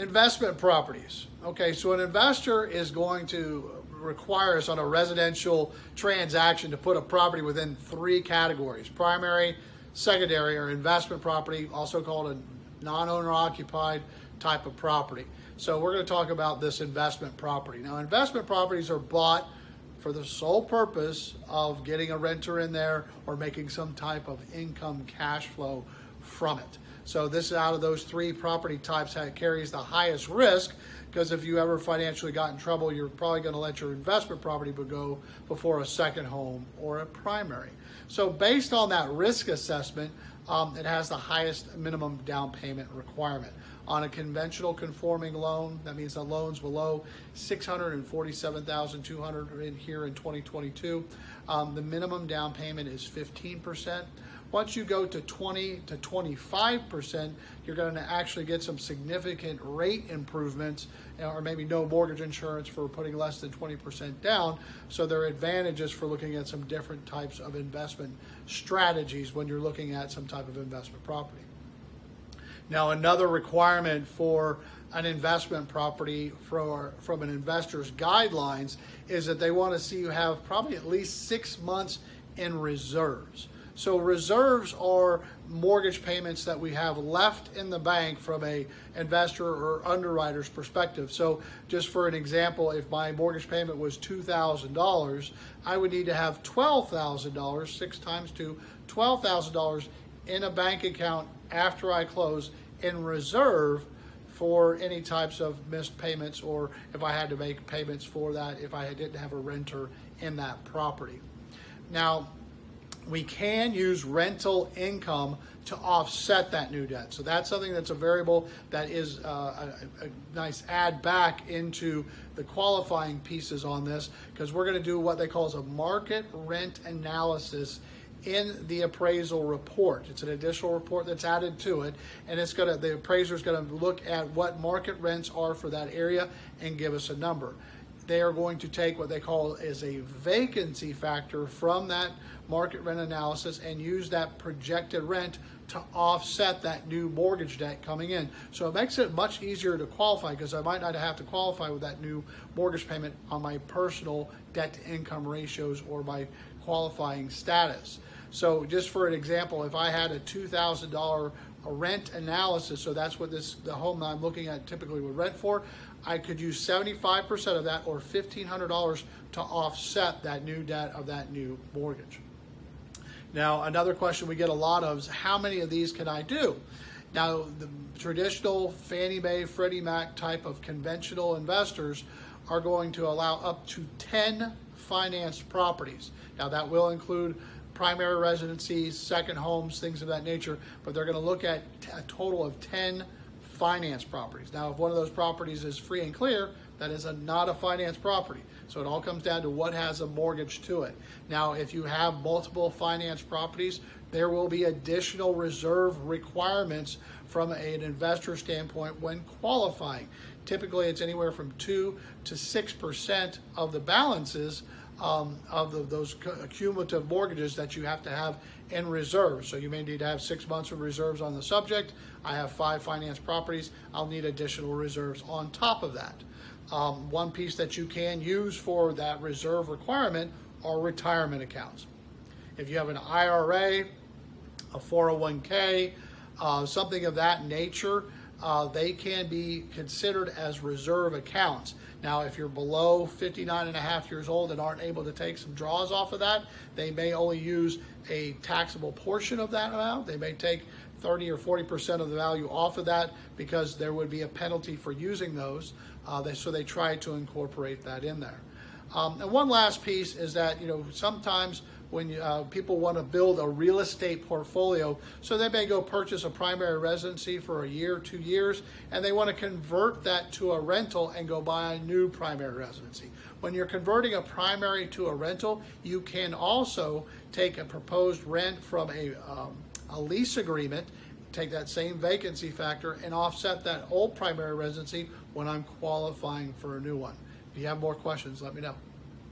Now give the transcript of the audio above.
Investment properties. Okay, so an investor is going to require us on a residential transaction to put a property within three categories: primary, secondary, or investment property, also called a non-owner occupied type of property. So we're going to talk about this investment property. Now, investment properties are bought for the sole purpose of getting a renter in there or making some type of income cash flow from it. So this is out of those three property types carries the highest risk, because if you ever financially got in trouble, you're probably going to let your investment property go before a second home or a primary. So based on that risk assessment, it has the highest minimum down payment requirement. On a conventional conforming loan, that means the loans below $647,200 in here in 2022, the minimum down payment is 15%. Once you go to 20 to 25%, you're going to actually get some significant rate improvements, or maybe no mortgage insurance for putting less than 20% down. So there are advantages for looking at some different types of investment strategies when you're looking at some type of investment property. Now, another requirement for an investment property from an investor's guidelines is that they want to see you have probably at least 6 months in reserves. So reserves are mortgage payments that we have left in the bank from a investor or underwriter's perspective. So just for an example, if my mortgage payment was $2,000, I would need to have $12,000, 6 times 2, $12,000 in a bank account after I close in reserve for any types of missed payments, or if I had to make payments for that if I didn't have a renter in that property. Now, we can use rental income to offset that new debt. So that's something that's a variable that is a nice add back into the qualifying pieces on this, because we're going to do what they call as a market rent analysis in the appraisal report. It's an additional report that's added to it, and the appraiser is going to look at what market rents are for that area and give us a number. They are going to take what they call as a vacancy factor from that market rent analysis and use that projected rent to offset that new mortgage debt coming in. So it makes it much easier to qualify, because I might not have to qualify with that new mortgage payment on my personal debt to income ratios or my qualifying status. So just for an example, if I had a $2,000 rent analysis, so that's what the home that I'm looking at typically would rent for, I could use 75% of that, or $1,500, to offset that new debt of that new mortgage. Now, another question we get a lot of is, how many of these can I do? Now, the traditional Fannie Mae, Freddie Mac type of conventional investors are going to allow up to 10 financed properties. Now, that will include primary residencies, second homes, things of that nature, but they're going to look at a total of 10 finance properties. Now, if one of those properties is free and clear, that is not a finance property. So it all comes down to what has a mortgage to it. Now, if you have multiple finance properties, there will be additional reserve requirements from an investor standpoint when qualifying. Typically, it's anywhere from 2 to 6% of the balances of those cumulative mortgages that you have to have in reserve. So you may need to have 6 months of reserves on the subject. I have 5 finance properties. I'll need additional reserves on top of that. One piece that you can use for that reserve requirement are retirement accounts. If you have an IRA, a 401k, something of that nature, they can be considered as reserve accounts. Now, if you're below 59 and a half years old and aren't able to take some draws off of that, they may only use a taxable portion of that amount. They may take 30 or 40% of the value off of that, because there would be a penalty for using those. So they try to incorporate that in there. And one last piece is that, sometimes when people want to build a real estate portfolio, so they may go purchase a primary residency for a year, 2 years, and they want to convert that to a rental and go buy a new primary residency. When you're converting a primary to a rental, you can also take a proposed rent from a lease agreement, take that same vacancy factor, and offset that old primary residency when I'm qualifying for a new one. If you have more questions, let me know.